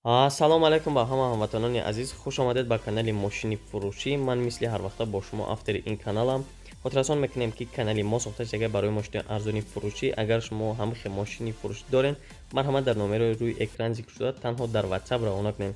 Салом алайкум ба ҳама ҳамватанони азиз, хуш омадед ба канали мошини фурӯшӣ. Ман мисли ҳар вақта бо шумо автори ин каналам. хотиррасон мекунем ки канали мо сохта шуда барои мошини арзони фурӯшӣ. Агар шумо ҳамихе мошини фурӯшӣ доред, марҳамат дар номерои рӯи экран зикр шуда танҳо дар WhatsApp равона кунем.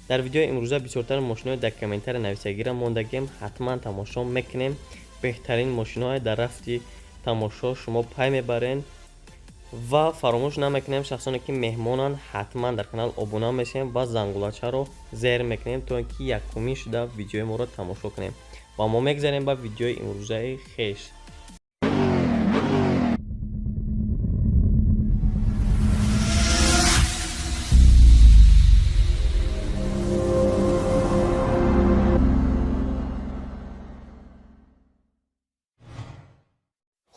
дар видеои имрӯза бисёртар мошинои дар комментари нависагира мондагем, ҳатман тамошо мекунем. беҳтарин мошиноҳое дар рафти тамошо шумо пай мебарен. ва фаромӯш намекунем шахсоне ки меҳмонанд ҳатман дар канал обуна мешавем ва зангулачаро зер мекунем то ин ки якумӣ шуда видеои моро тамошо кунем. ва мо мегзарем ба видеои имрӯзаи хеш.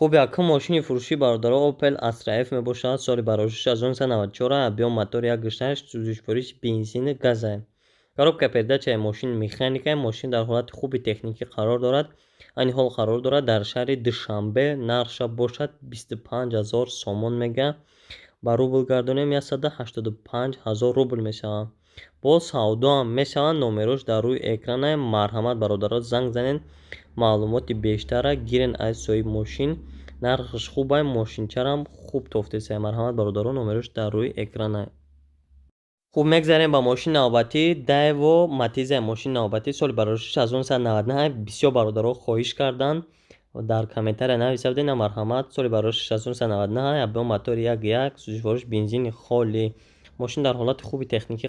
хуб, якум мошини фурӯшии бародаро Opel Astra F мебошад. соли барошиш 1994 объем мотор 1.6 сӯзишвориши бензини газа. коробка передачаи мошин механикаи мошин дар ҳолати хуби техникӣ қарор дорад. айни ҳол қарор дорад дар шаҳри Душанбе. нарша бошад 25000 сомон мега, ба рубл гардонем 185000 рубл мешавад. бо савдоам мешавад. номерош дар рӯи экран аст. марҳамат бародаро занг занед, маълумоти бештара гирен аз соҳиби мошин. нархаш хуб аст, мошинчарам хуб тофтеса. марҳамат бародаро, номерош дар рӯи экран аст. хуб, мегзарем ба мошини навбатӣ. Daewoo Matiz мошини навбатӣ соли барошиш 1999. бисёр бародаро хоҳиш карданд, дар комментария нависа будед. марҳамат, соли барошиш 1999, объем мотори 1.1 сӯзишвориш бензини холӣ. мошин дар ҳолати хуби техникӣ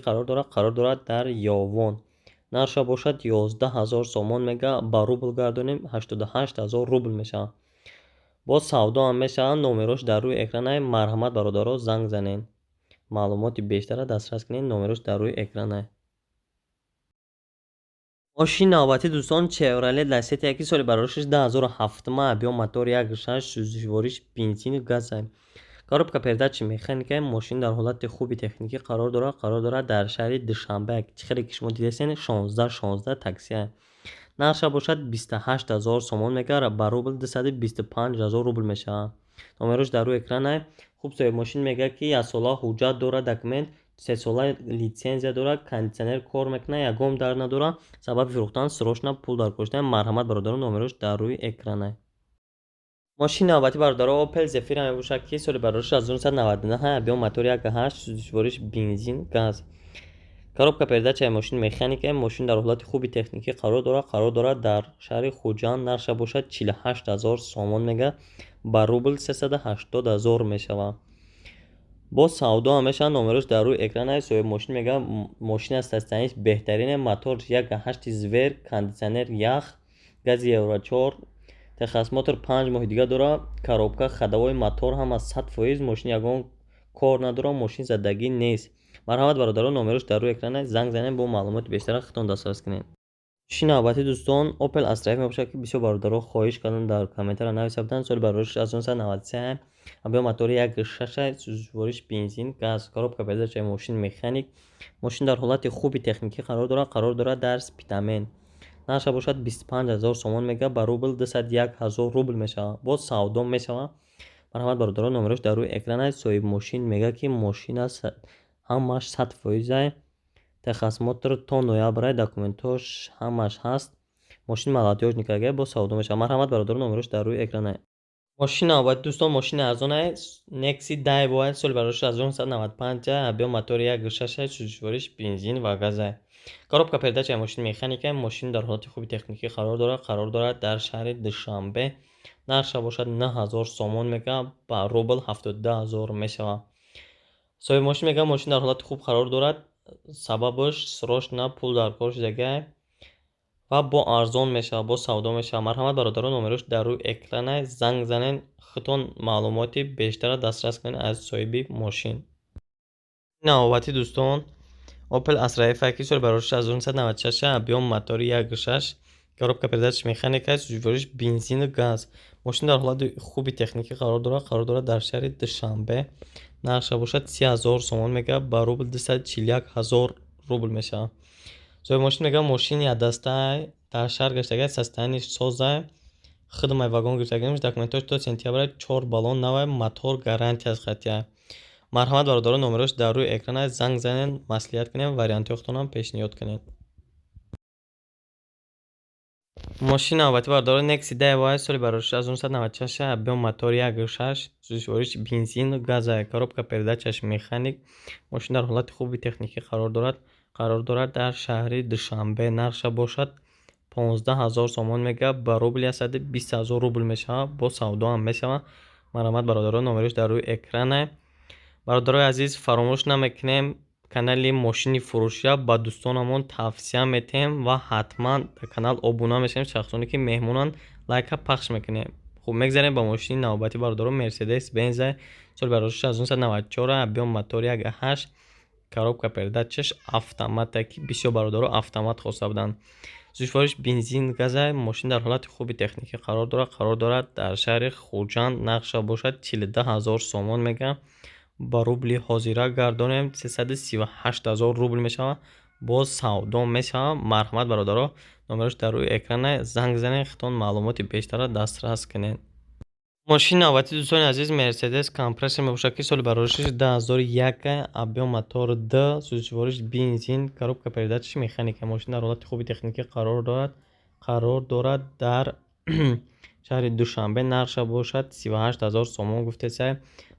қарор дорад дар ёвон. нарша бошад 11000 сомон мега, ба рубл гардонем 88000 рубл мешавад. бо савдоам мешавад. номерош дар рӯи экран аст. марҳамат бародаро, занг занед, маълумоти бештара дастрас кунед. номерош дар рӯи экран аст. мошини навбатӣ дӯстон, Chevrolet Lacetti ки соли барошиш 2007, объем мотори 1.6 сӯзишвориш бензини газ аст. коробка передачи механикаи мошин дар ҳолати хуби техникӣ қарор дорад дар шаҳри Душанбе. чихеле ки шумо дидесен 1616 такси аст. нарша бошад 28000 сомон мега, ба рубл 225000 рубл мешавад. номерош дар рӯи экран аст. хуб, соҳиби мошин мега ки 1 сола ҳуҷҷат дорад, документ 3 сола литсензия дорад, кондитсионер кор мекунад, ягон дард надорад, сабаби фурӯхтан срочно пул дар кошидан. марҳамат бародаро, номерош дар рӯи экран аст. мошини навбатӣ бародаро Opel Zafira мебошад ки соли барошиш 1999, объем мотори 1.8 сӯзишвориш бензин газ. коробка передачаи мошин механикаи мошин дар ҳолати хуби техникӣ қарор дорад дар шаҳри Хуҷанд. нарша бошад 48000 сомон мега, ба рубл 380000 мешавад. бо савдоам мешавад. номерош дар рӯи экран аст. соҳиби мошин мега мошина состояниш беҳтарин аст. мотор 1.8 звер, кондитсионер ях, гази евро 4, техосмотр 5 моҳи дига дорад. коробка, ходовои мотор ҳама 100%. мошин ягон кор надорад, мошин задагӣ нест. марҳамат бародаро, номерош дар рӯи экран аст. занг занед, бо маълумоти бештара худтон дастрас кунед. мошини навбатӣ дӯстон, Opel Astra F мебошад ки бисёр бародаро хоҳиш карданд, дар комментария нависа буданд. соли барошиш 1993, объем мотори 1.6 сӯзишвориш бензин газ. коробка передачаи мошин механик мошин дар ҳолати хуби техникӣ қарор дорад дар Спитамен. нарша бошад 25000 сомон мега, ба рубл 201000 рубл мешавад. бо савдо мешавад. марҳамат бародаро, номерош дар рӯи экран аст. соҳиби мошин мега ки мошина ҳамаш 100% аст. техосмотр то ноябр аст, документош ҳамаш ҳаст. мошин молодёжный карда, бо савдо мешавад. марҳамат бародаро, номерош дар рӯи экран аст. мошини навбатӣ дӯстон, мошини арзон аст. Nexi Daewoo аст. соли барошиш 1995, объем мотори 1.6 сӯзишвориш бензин ва газ аст. коробка передачаи мошин механикаи мошин дар ҳолати хуби техникӣ қарор дорад дар шаҳри Душанбе. нарша бошад 9000 сомон мега, ба рубл 72000 мешавад. соҳиби мошин мега мошин дар ҳолати хуб қарор дорад, сабабаш срочно пул дар кор шудага ва бо арзон мешавад, бо савдо мешавад. марҳамат бародаро, номерош дар рӯи экран аст. занг занед, худтон маълумоти бештара дастрас кунед аз соҳиби мошин. навбатӣ дӯстон, Opel Astra F ки соли барошиш 1996, объем мотори 1.6, коробка передачи механика сӯзишвориш бензини газ. мошин дар ҳолати хуби техникӣ қарор дорад дар шаҳри Душанбе. нарша бошад 30000 сомон мега, ба рубл 241000 рубл мешавад. соҳиби мошин мега мошини ядаста дар шаҳр гаштага, состояниш соз аст. хидмаи вагон гирифтагӣ мешавад. документош то сентябр 4 баллон нав, мотор гарантия аз хати аст. марҳамат бародаро номерош дар рӯи экран аст. Занг занед, маслиҳат кунед, варианти худтонам пешниҳод кунед. мошини навбатӣ бародаро Nexi Daewoo аст. Соли барораши 1996, объем мотор 1.6, сӯзишвориш бензин, газ, коробка передачаш механик. мошин дар ҳолати хуби техникӣ қарор дорад. Дар шаҳри Душанбе нархша бошад 15000 сомон мегӯяд, ба рубли 120000 рубл мешавад, бо савдо ҳам мешавад. марҳамат бародаро номерош дар рӯи экран аст. бародарои азиз, фаромӯш намекунем канали мошини фурӯша ба дӯстонамон тавсия метем ва ҳатман канал обуна мешавем. шахсоне ки меҳмонанд лайка пахш мекунем. хуб, мегзарем ба мошини навбатӣ бародаро Mercedes Benz соли барораши 1994, объем мотор 1.8, коробка передачаш автоматаки, бисёр бародаро автомат хоста буданд. сӯзишвориш бензин, газ. мошин дар ҳолати хуби техникӣ қарор дорад. дар шаҳри Хуҷанд нархша бошад 42000 сомон мегӯяд, ба рубли ҳозира гардонем 338000 рубл мешавад, боз савдо мешавад. марҳамат бародаро номерош дар рӯи экран аст. занг занед, хитон маълумоти бештара дастрас кунед. мошини навбатӣ дӯстони азиз Mercedes компрессор мебошад ки соли барораши 2001, объем мотор D, сӯзишвориш бензин, коробка передачаш механика. мошин дар ҳолати хуби техникӣ қарор дорад. дар шаҳри Душанбе нархша бошад 38000 сомон гуфтесай,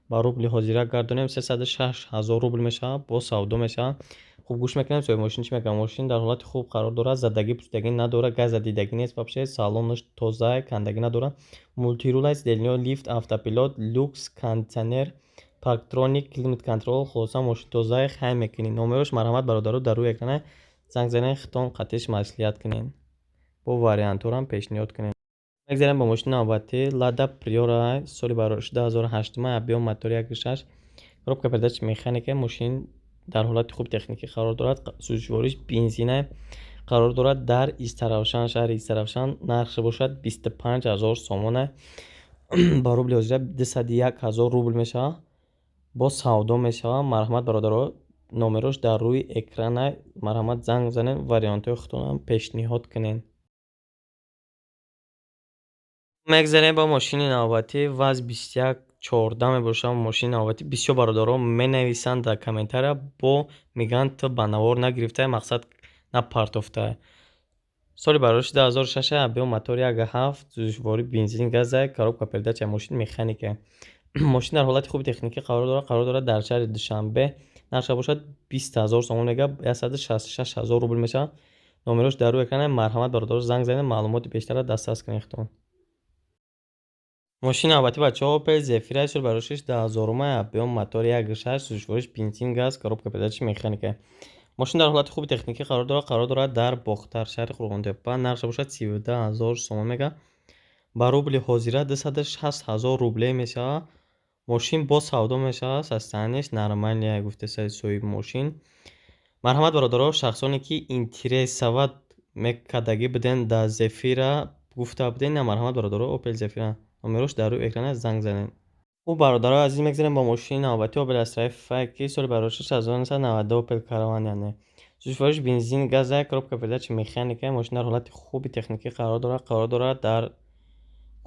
ба рубли ҳозира гардонем 306000 рубл мешавад, бо савдо мешавад. хуб, гӯш мекунем соҳиби мошин чӣ мегӯяд. мошин дар ҳолати хуб қарор дорад. задагӣ пусдагӣ надорад, газ задидагӣ нест. вообще салонаш тоза, кандагӣ надорад. мултирул аст, дельниё лифт, автопилот, люкс, кондитсионер, парктроник, климат контрол. хулоса мошин тоза, хай мекунед. номерош марҳамат бародаро дар рӯи экран аст. занг занед, хитон қатъиш маслиҳат кунед, бо вариантҳоам пешниҳод кунед. мегзарем ба мошини навбатӣ Lada Priora соли барораши 2008, объем мотор 1.6, коробка передачаш механика. мошин дар ҳолати хуби техникӣ қарор дорад. сӯзишвориш бензин қарор дорад. дар Истаравшан, шаҳри Истаравшан нархша бошад 25000 сомон, ба рубли ҳозира 201000 рубл мешавад, бо савдо мешавад. марҳамат бародаро номерош дар рӯи экран аст. марҳамат занг занед, вариантҳои худтонам пешниҳод кунед. мегзарем ба мошини навбатӣ ВАЗ 2114 мебошад. мошини навбатӣ бисёр бародаро менависанд дар комментария, бо мегӯянд ту ба навор нагирифта, мақсад напартофта. соли барораши 2006, объем мотор 1.7, сӯзишвори бензин, газ, коробка передача мошин механика. мошин дар ҳолати хуби техникӣ қарор дорад. дар шаҳри Душанбе нархша бошад 20000 сомон мегӯяд, 166000 рубл мешавад. номерош дар рӯи экран. марҳамат бародаро занг занед, маълумоти бештара дастрас кунед хитон. мошини навбатӣ бачаҳо Opel Zafira соли барораши 2000, объем мотор 1.6, сӯзишвориш бензин, газ, коробка передачаш механика. мошин дар ҳолати хуби техникӣ қарор дорад. дар Бохтар, шаҳри Қурғонтепа нархша бошад 13000 сомон мегӯяд, ба рубли ҳозира 260000 рубле мешавад. мошин бо савдо мешавад. состояниеш нормалия гуфтесай соҳиби мошин. марҳамат бародаро шахсоне ки интересоват мекардагӣ буден дар Zafira гуфта буден. марҳамат бародаро Opel Zafira номерош дар рӯи экран аст. занг занед. хуб бародарои азиз, мегзарем ба мошини навбатӣ Opel Astra F ки соли барораши 1990, Opel Caravan сӯзишвориш бензин, газ, коробка передача механика. мошин дар ҳолати хуби техникӣ қарор дорад. дар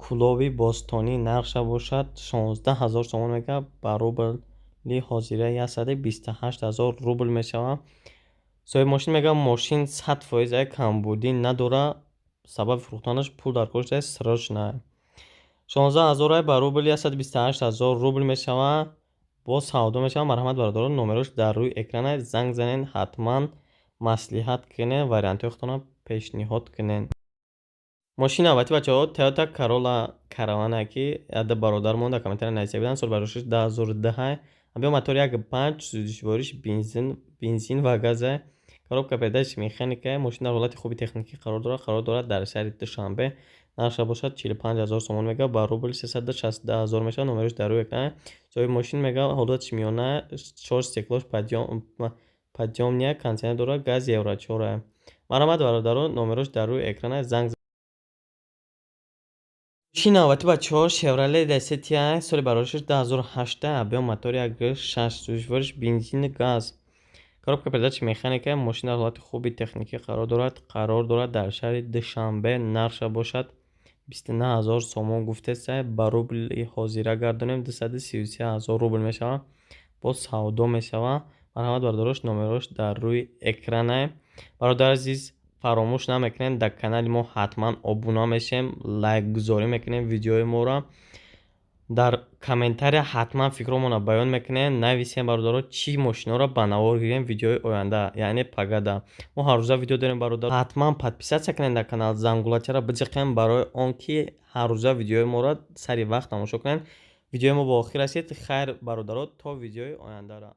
Кӯлоби Бостонӣ нархша бошад 16000 сомон мегӯяд, ба рубли ҳозира 128000 рубл мешавад. соҳиби мошин мегӯяд мошин 100% камбудӣ надорад, сабаби фурӯхтанаш пул дар корш аст, срочно 16000 ба рубли 128000 рубл мешавад, бо савдо мешавад. марҳамат бародаро номерош дар рӯи экран аст. занг занед, ҳатман маслиҳат кунед, вариантҳои худтонам пешниҳод кунед. мошини навбатӣ бачаҳо Toyota Corolla Caravan ки ада бародармон дар комментария нависта буданд. соли барораши 2010, объем мотор 1.5, сӯзишвориш бензин ва газ, коробка передачаш механика. мошин дар ҳолати хуби техникӣ қарор дорад. дар шаҳри Душанбе нархша бошад 45000 сомон мегӯяд, ба рубли 360000 мешавад. номерош дар рӯи экран. соҳиби мошин мегӯяд ҳолатиш миёна, 4 стеклош подъёмния, кондитсионер дорад, газ Евро 4. марҳамат бародаро номерош дар рӯи экран аст. занг мошини навбатӣ бачаҳо Chevrolet Lacetti соли барораши 2008, объем мотор 1.6, сӯзишвориш бензин, газ, коробка передачаш механика. мошин дар ҳолати хуби техникӣ қарор дорад. дар шаҳри Душанбе нархша бошад 29000 сомон гуфтесай, ба рубли ҳозира гардонем 233000 рубл мешавад, боз савдо мешавад. Марҳамат бародарош, номерош дар рӯи экране. Бародар азиз, фаромӯш намекунед дар канали мо ҳатман обуна мешем, лайк гузорӣ мекунем видеои моро. дар комментария ҳатман фикромона баён мекунем. Нависем бародаро чӣ мошиноро ба навор гирем видеои оянда, яъне пагада. Мо ҳаррӯза видео дорем бародар. Ҳатман подписатсия кунед дар канал, зангулачаро биҷиқем барои он ки ҳаррӯза видеои моро сари вақт тамошо кунед. Видеои мо ба охир расид. Хайр бародаро, то видеои ояндаро.